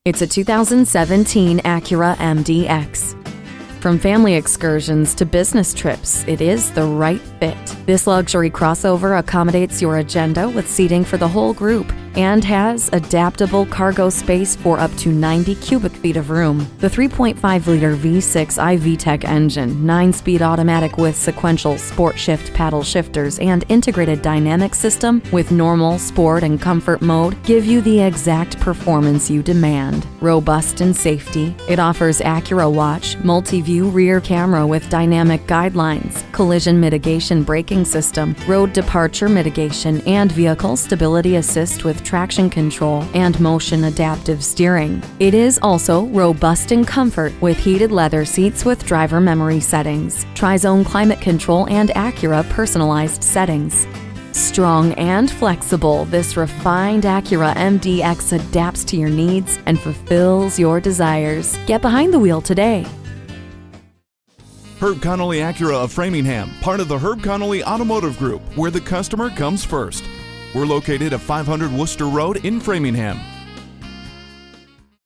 It's a 2017 Acura MDX. From family excursions to business trips, it is the right fit. This luxury crossover accommodates your agenda with seating for the whole group and has adaptable cargo space for up to 90 cubic feet of room. The 3.5-liter V6 i-VTEC engine, 9-speed automatic with sequential sport shift paddle shifters, and integrated dynamic system with normal, sport, and comfort mode give you the exact performance you demand. Robust in safety, it offers Acura Watch, multi-view rear camera with dynamic guidelines, collision mitigation braking system, road departure mitigation, and vehicle stability assist with traction control and motion adaptive steering. It is also robust in comfort with heated leather seats with driver memory settings, tri-zone climate control, and Acura personalized settings. Strong and flexible, this refined Acura MDX adapts to your needs and fulfills your desires. Get behind the wheel today. Herb Connolly Acura of Framingham, part of the Herb Connolly Automotive Group, where the customer comes first. We're located at 500 Worcester Road in Framingham.